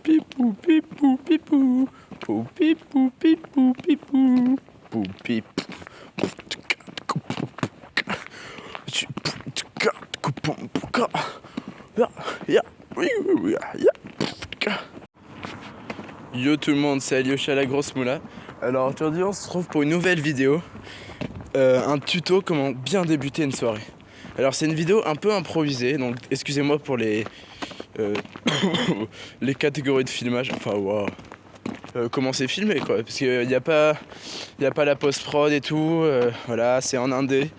pipou, pipou, pipou. Pou, pipou, pipou, pipou. Pou, pipou. Yo tout le monde, c'est Alyosha la grosse moula. Alors aujourd'hui on se retrouve pour une nouvelle vidéo, un tuto comment bien débuter une soirée. Alors c'est une vidéo un peu improvisée, donc excusez-moi pour les les catégories de filmage, enfin wow. Comment c'est filmé quoi, parce qu'il n'y a pas la post-prod et tout, voilà, c'est en indé.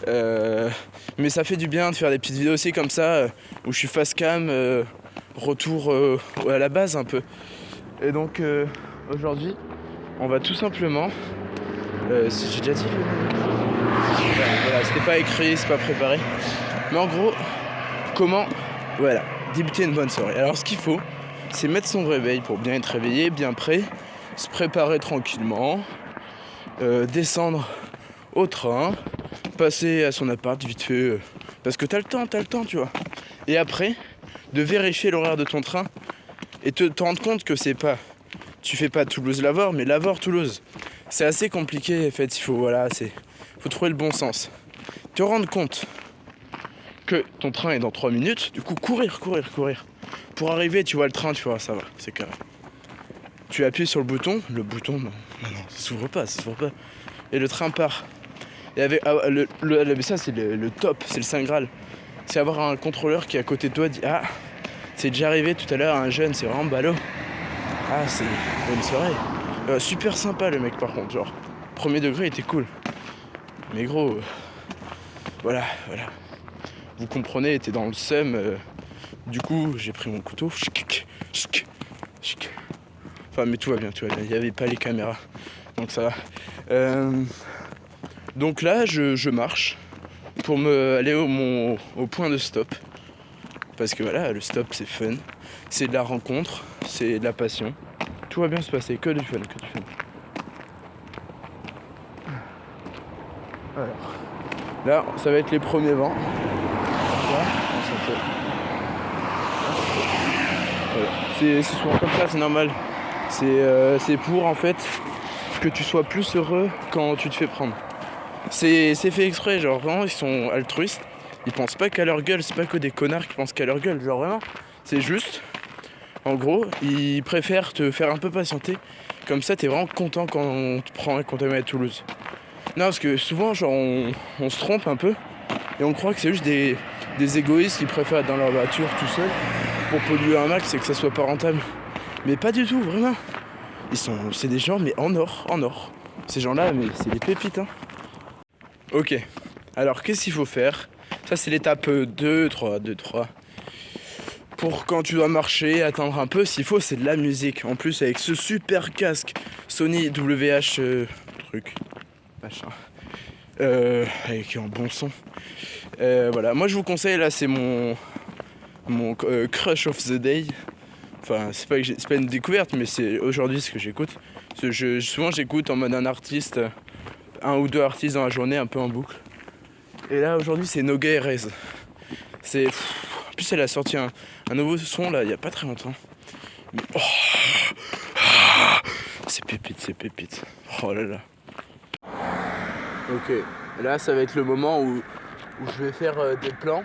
Mais ça fait du bien de faire des petites vidéos aussi comme ça, où je suis face cam, retour à la base un peu. Et donc aujourd'hui, on va tout simplement, si j'ai déjà dit, voilà, c'était pas écrit, c'est pas préparé. Mais en gros, comment, voilà, débuter une bonne soirée. Alors ce qu'il faut, c'est mettre son réveil pour bien être réveillé, bien prêt, se préparer tranquillement, descendre au train, passer à son appart vite fait, parce que t'as le temps, tu vois. Et après, de vérifier l'horaire de ton train et te rendre compte que c'est pas, tu fais pas Toulouse-Lavore, mais Lavore-Toulouse. C'est assez compliqué en fait, faut trouver le bon sens. Te rendre compte que ton train est dans 3 minutes, du coup courir. Pour arriver, tu vois le train, tu vois, ça va, c'est carré. Tu appuies sur le bouton, non, ça s'ouvre pas. Et le train part. Et avec, ça c'est le top, c'est le Saint Graal. C'est avoir un contrôleur qui est à côté de toi dit ah, c'est déjà arrivé tout à l'heure un jeune, c'est vraiment ballot. Ah, c'est bonne soirée. Super sympa le mec par contre, genre premier degré était cool. Mais gros, voilà. Vous comprenez, était dans le seum. Du coup, j'ai pris mon couteau. Enfin, mais tout va bien. Il n'y avait pas les caméras, donc ça va. Donc là, je marche pour me aller au point de stop. Parce que voilà, le stop c'est fun, c'est de la rencontre, c'est de la passion. Tout va bien se passer, que du fun. Alors, là, ça va être les premiers vents. Voilà. C'est souvent comme ça, c'est normal. C'est pour en fait que tu sois plus heureux quand tu te fais prendre. C'est fait exprès, genre vraiment ils sont altruistes. Ils pensent pas qu'à leur gueule, c'est pas que des connards qui pensent qu'à leur gueule, genre vraiment. C'est juste, en gros, ils préfèrent te faire un peu patienter. Comme ça t'es vraiment content quand on te prend et qu'on te met à Toulouse. Non, parce que souvent genre on se trompe un peu et on croit que c'est juste des égoïstes qui préfèrent être dans leur voiture tout seul pour polluer un max et que ça soit pas rentable. Mais pas du tout, vraiment. C'est des gens mais en or. Ces gens-là, mais c'est des pépites hein. Ok, alors qu'est-ce qu'il faut faire? Ça c'est l'étape 2, 3. Pour quand tu dois marcher, attendre un peu, s'il faut c'est de la musique. En plus avec ce super casque Sony WH truc, machin, avec un bon son. Voilà, moi je vous conseille, là c'est mon crush of the day. Enfin c'est pas une découverte, mais c'est aujourd'hui ce que j'écoute. Souvent j'écoute en mode un artiste, un ou deux artistes dans la journée, un peu en boucle. Et là aujourd'hui c'est Noga et Rez. En plus elle a sorti un nouveau son là il y a pas très longtemps. Mais c'est pépite. Oh là là. Ok, là ça va être le moment où je vais faire des plans.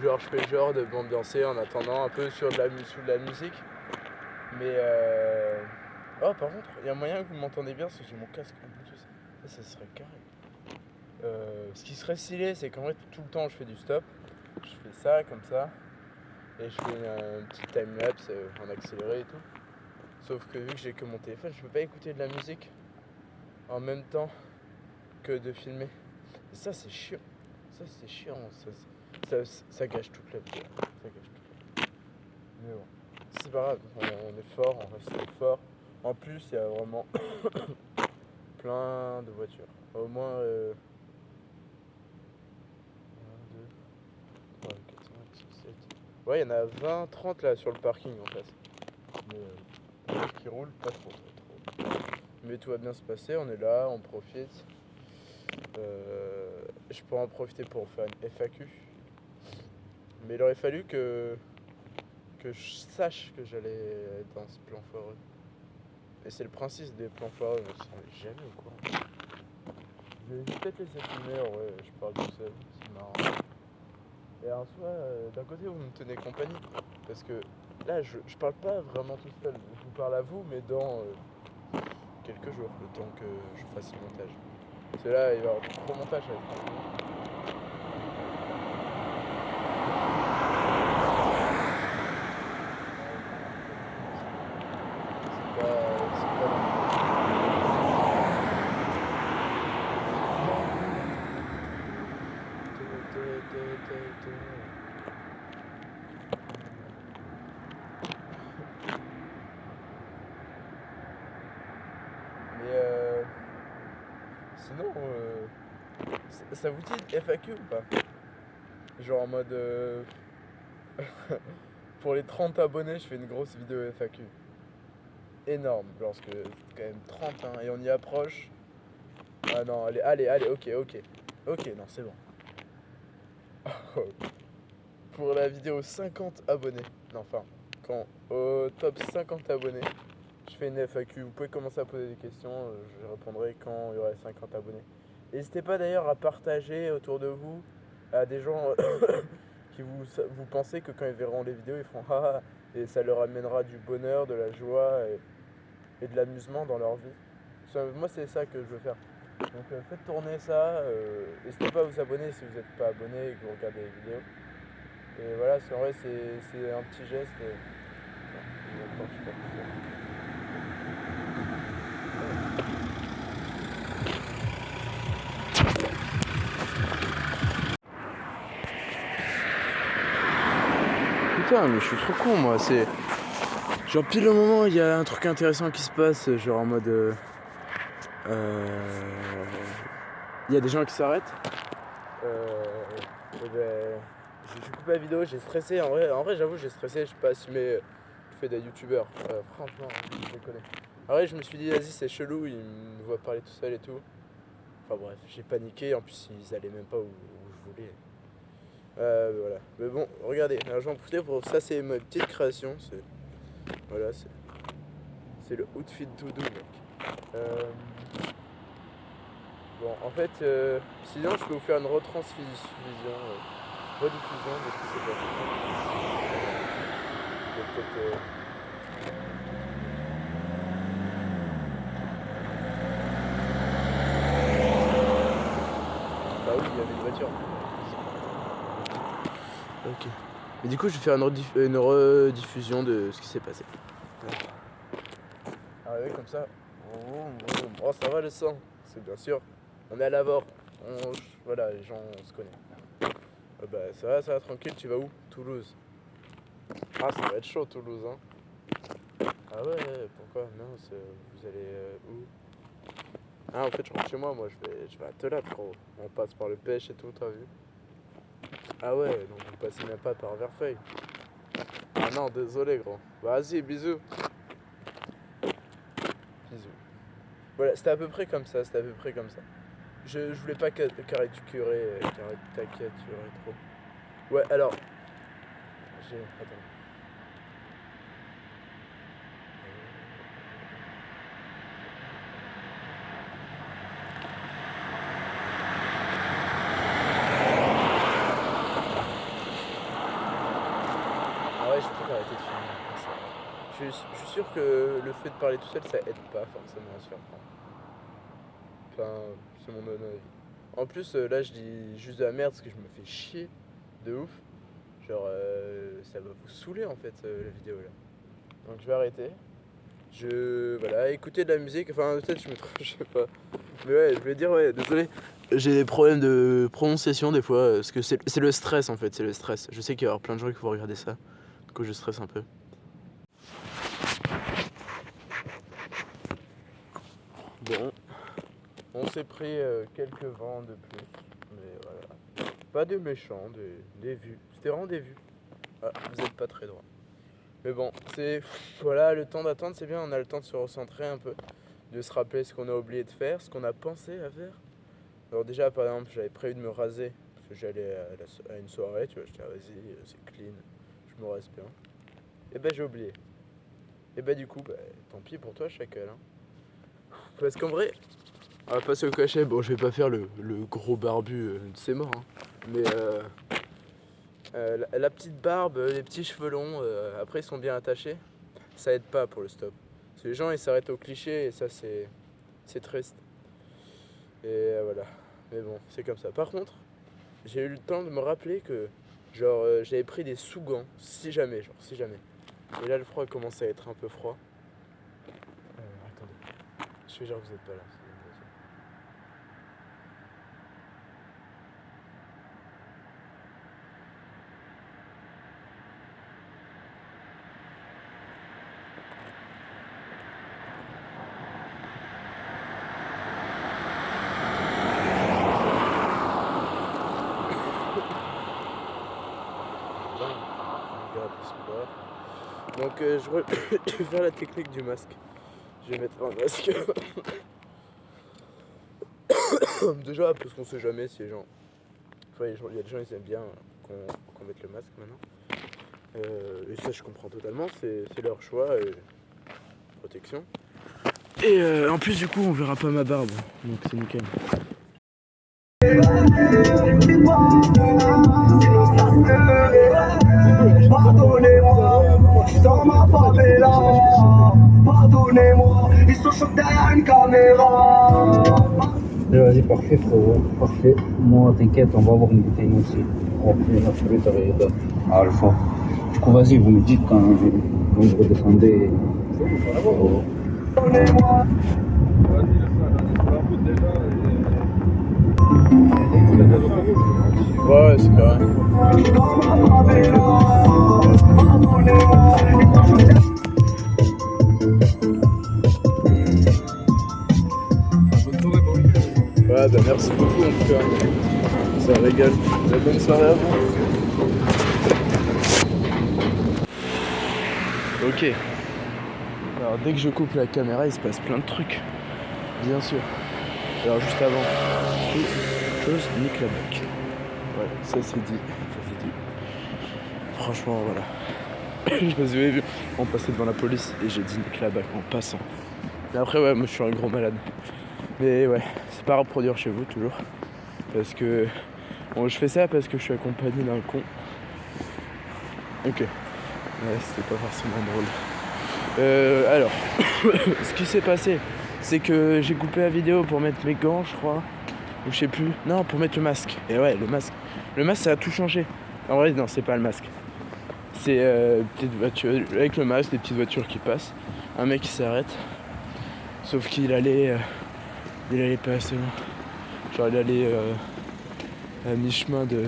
Genre je fais genre de m'ambiancer en attendant un peu sur de la musique. Mais oh par contre il y a moyen que vous m'entendez bien parce que j'ai mon casque en Bluetooth. Ça serait carré. Ce qui serait stylé, c'est qu'en fait tout le temps je fais du stop, je fais ça comme ça, et je fais un petit time-lapse en accéléré et tout. Sauf que vu que j'ai que mon téléphone, je peux pas écouter de la musique en même temps que de filmer. Et ça c'est chiant, ça gâche toute la vidéo. Mais bon, c'est pas grave, on est fort, on reste fort. En plus il y a vraiment plein de voitures. Au moins 3, 4, 5, 6, 7. Ouais, il y en a 20, 30 là sur le parking en fait. Mais qui roulent pas trop. Mais tout va bien se passer, on est là, on profite. Je pourrais en profiter pour faire une FAQ. Mais il aurait fallu que que je sache que j'allais être dans ce plan foireux. Et c'est le principe des plans foireux, mais c'est jamais au courant. Je vais peut-être laisser filmer, en vrai, je parle tout seul, c'est marrant. Et en soi, d'un côté, vous me tenez compagnie, parce que là, je parle pas vraiment tout seul, je vous parle à vous, mais dans quelques jours, le temps que je fasse le montage. Parce que là, il va y avoir du gros montage à être. Mais sinon, ça vous dit FAQ ou pas? Genre en mode pour les 30 abonnés, je fais une grosse vidéo FAQ. Énorme, parce que c'est quand même 30 hein, et on y approche. Ah non, allez, ok. Ok, non, c'est bon. Pour la vidéo 50 abonnés, non, enfin, quand au top 50 abonnés, je fais une FAQ. Vous pouvez commencer à poser des questions, je répondrai quand il y aura 50 abonnés. N'hésitez pas d'ailleurs à partager autour de vous à des gens qui vous pensez que quand ils verront les vidéos, ils feront haha, et ça leur amènera du bonheur, de la joie et de l'amusement dans leur vie. Moi, c'est ça que je veux faire. Donc faites tourner ça, n'hésitez pas à vous abonner si vous n'êtes pas abonné et que vous regardez les vidéos. Et voilà, c'est vrai, c'est un petit geste. Attends, je sais pas putain, mais je suis trop con moi, c'est. Genre pile au moment où il y a un truc intéressant qui se passe, genre en mode. Il y a des gens qui s'arrêtent. Et ben, j'ai coupé la vidéo, j'ai stressé. En vrai j'avoue, j'ai stressé, je suis pas assumé le fait d'être youtubeur. Franchement, je déconne. En vrai, je me suis dit, vas-y, c'est chelou, ils me voient parler tout seul et tout. Enfin bref, j'ai paniqué, en plus ils allaient même pas où je voulais. Voilà. Mais bon, regardez, alors j'en profite pour ça, c'est ma petite création. Voilà, c'est le outfit to do, mec. Bon, en fait, sinon je peux vous faire une rediffusion de ce qui s'est passé. Je vais peut-être. Bah oui, il y avait une voiture. Ok. Mais du coup, je vais faire une rediffusion de ce qui s'est passé. Arrivé comme ça. Oh, ça va le sang. C'est bien sûr. On est à Lavore. Voilà, les gens, on se connaît. Bah, ça va tranquille. Tu vas où? Toulouse. Ah, ça va être chaud, Toulouse, hein. Ah ouais, pourquoi? Non, vous allez où? Ah, en fait, je rentre chez moi. Moi, je vais à Telap, gros. On passe par le pêche et tout, t'as vu? Ah ouais, donc vous passez même pas par Verfeuille. Ah non, désolé, gros. Vas-y, bisous. Bisous. Voilà, c'était à peu près comme ça, Je voulais pas caricaturer trop. Ouais, alors, Attends. Ah ouais, je peux arrêter de filmer. Je suis sûr que le fait de parler tout seul, ça aide pas forcément à se faire prendre. Enfin, c'est mon avis. En plus, là, je dis juste de la merde parce que je me fais chier de ouf. Genre, ça va vous saouler en fait, la vidéo là. Donc je vais arrêter. Voilà, écouter de la musique. Enfin, peut-être je me trompe, je sais pas. Mais ouais, je voulais dire, ouais, désolé. J'ai des problèmes de prononciation des fois, parce que c'est le stress en fait, c'est le stress. Je sais qu'il va y avoir plein de gens qui vont regarder ça. Du coup, je stresse un peu. Bon, on s'est pris quelques vents de plus. Mais voilà. Pas des méchants, des vues. C'était vraiment des vues. Ah, vous êtes pas très droit. Mais bon, voilà, le temps d'attendre, c'est bien, on a le temps de se recentrer un peu, de se rappeler ce qu'on a oublié de faire, ce qu'on a pensé à faire. Alors déjà, par exemple, j'avais prévu de me raser, parce que j'allais à une soirée, tu vois, je dis, ah, vas-y, c'est clean, je me rase bien. Et bah j'ai oublié. Et bah du coup, bah, tant pis pour toi Chacal. Hein. Parce qu'en vrai, on va pas se le cacher, bon je vais pas faire le gros barbu, c'est mort. Hein. Mais la petite barbe, les petits cheveux longs, après ils sont bien attachés, ça aide pas pour le stop. Parce que les gens ils s'arrêtent au cliché et ça c'est triste. Et voilà. Mais bon, c'est comme ça. Par contre, j'ai eu le temps de me rappeler que genre j'avais pris des sous-gants, si jamais. Et là le froid commence à être un peu froid. Attendez, je fais genre que vous êtes pas là. Donc je vais faire la technique du masque. Je vais mettre un masque. Déjà parce qu'on sait jamais si les gens... Enfin il y a des gens ils aiment bien qu'on mette le masque maintenant. Et ça je comprends totalement, c'est leur choix et protection. Et en plus du coup on verra pas ma barbe, donc c'est nickel. Pardonnez-moi, je suis dans ma favela. Pardonnez-moi, ils sont chauds derrière une caméra. Vas-y, parfait, frérot, parfait. Moi, t'inquiète, on va avoir une bouteille aussi. On va prendre notre fruit à Alpha. Du coup, vas-y, vous me dites quand vous redescendez. Pardonnez-moi. Vas-y, laisse la route déjà. Ouais, c'est carré. Ouais, bah merci beaucoup en tout cas. Ça régale. La bonne soirée à vous. Ok. Alors dès que je coupe la caméra, il se passe plein de trucs. Bien sûr. Alors juste avant, je nique la bac. Ouais, ça c'est dit. Franchement, voilà. Je sais pas si vous avez vu, on passait devant la police et j'ai dit nique la bac en passant. Mais après, ouais, moi je suis un gros malade. Mais ouais, c'est pas à reproduire chez vous toujours. Parce que bon, je fais ça parce que je suis accompagné d'un con. Ok. Ouais, c'était pas forcément drôle. Alors, ce qui s'est passé, c'est que j'ai coupé la vidéo pour mettre mes gants, je crois. Ou je sais plus. Non, pour mettre le masque. Et ouais, le masque. Le masque, ça a tout changé. En vrai, non, c'est pas le masque. C'est petite voiture, avec le masque, des petites voitures qui passent. Un mec qui s'arrête. Sauf qu'il allait pas assez loin. Genre, il allait à mi-chemin de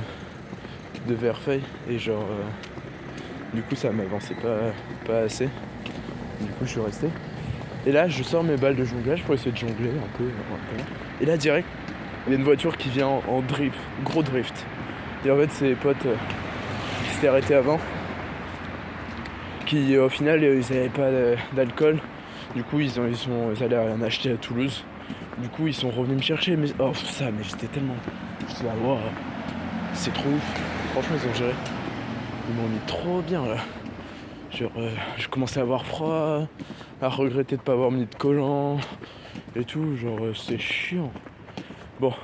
Verfeil. Et genre, du coup, ça m'avançait pas assez. Du coup, je suis resté. Et là, je sors mes balles de jonglage pour essayer de jongler un peu. Et là, direct, il y a une voiture qui vient en drift, gros drift. Et en fait, c'est les potes qui s'étaient arrêtés avant, qui au final, ils n'avaient pas d'alcool. Du coup, ils allaient en acheter à Toulouse. Du coup, ils sont revenus me chercher. Mais oh, ça, mais j'étais tellement. J'étais là, wow, c'est trop ouf. Franchement, ils ont géré. Ils m'ont mis trop bien là. Genre, je commençais à avoir froid, à regretter de pas avoir mis de collant et tout. Genre, c'est chiant. Bon,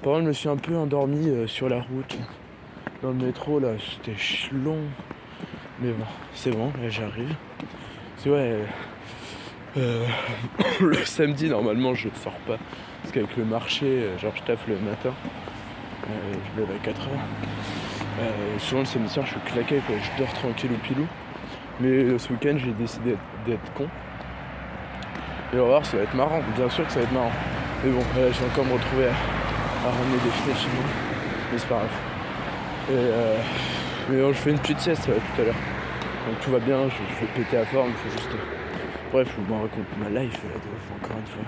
par contre, je me suis un peu endormi sur la route, dans le métro là. C'était long. Mais bon, c'est bon, là j'arrive. C'est ouais. Le samedi, normalement, je sors pas. Parce qu'avec le marché, genre, je taffe le matin. Je me lève à 4h. Souvent, le samedi soir, je suis claqué, quoi. Je dors tranquille ou pilou. Mais ce week-end, j'ai décidé d'être con. Et on va voir, ça va être marrant. Bien sûr que ça va être marrant. Mais bon, je vais encore me retrouver à ramener des fenêtres chez moi. Mais c'est pas grave. Mais je fais une petite sieste tout à l'heure. Donc tout va bien, je vais péter à forme, il faut juste... Bref, je me raconte ma life là, de ouf, encore une fois.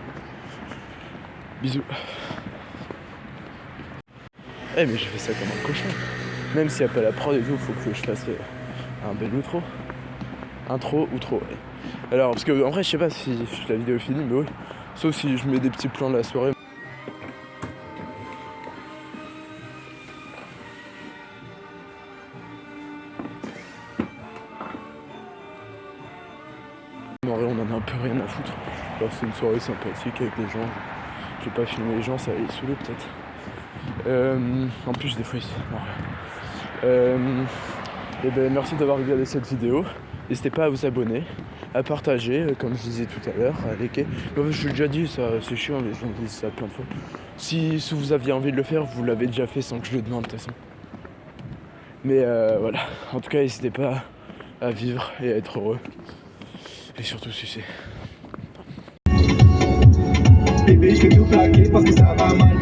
Bisous. Eh mais je fais ça comme un cochon. Même s'il n'y a pas la prod et tout, faut que je fasse un bel outro. Intro, outro, ouais. Alors, parce que en vrai, je sais pas si la vidéo est finie, mais oui. Sauf si je mets des petits plans de la soirée. peu rien à foutre. Alors c'est une soirée sympathique avec les gens. Je vais pas filmer les gens, ça va les saouler peut-être. En plus des fois et ben merci d'avoir regardé cette vidéo. N'hésitez pas à vous abonner, à partager, comme je disais tout à l'heure, à liker. Je l'ai déjà dit, ça c'est chiant, les gens disent ça plein de fois. Si vous aviez envie de le faire, vous l'avez déjà fait sans que je le demande de toute façon. Mais voilà, en tout cas n'hésitez pas à vivre et à être heureux. Et surtout sucer. Bébé, je vais tout plaquer parce que ça va mal.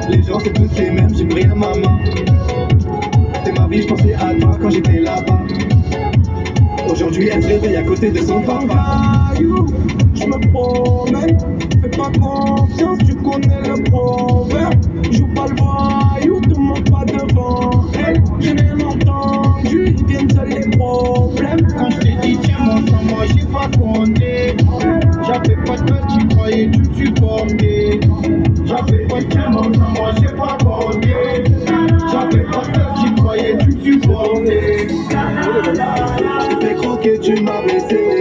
Les gens c'est tous les mêmes, j'ai plus rien à ma main. C'est ma vie, je pensais à toi quand j'étais là-bas. Aujourd'hui elle se réveille à côté de son papa. Je me promène, fais pas confiance, tu connais le proverbe. Joue pas le voyou, te montre pas devant elle. J'ai rien entendu, ils viennent seuls les problèmes. Quand je t'ai dit tiens mon sang, moi j'ai pas compté. J'avais pas de peur, tu croyais tu me supportais. J'avais pas de tiens mon sang, moi j'ai pas compté. J'avais pas de peur, tu croyais tu me supportais. Je t'ai fait croquer, tu m'as blessé.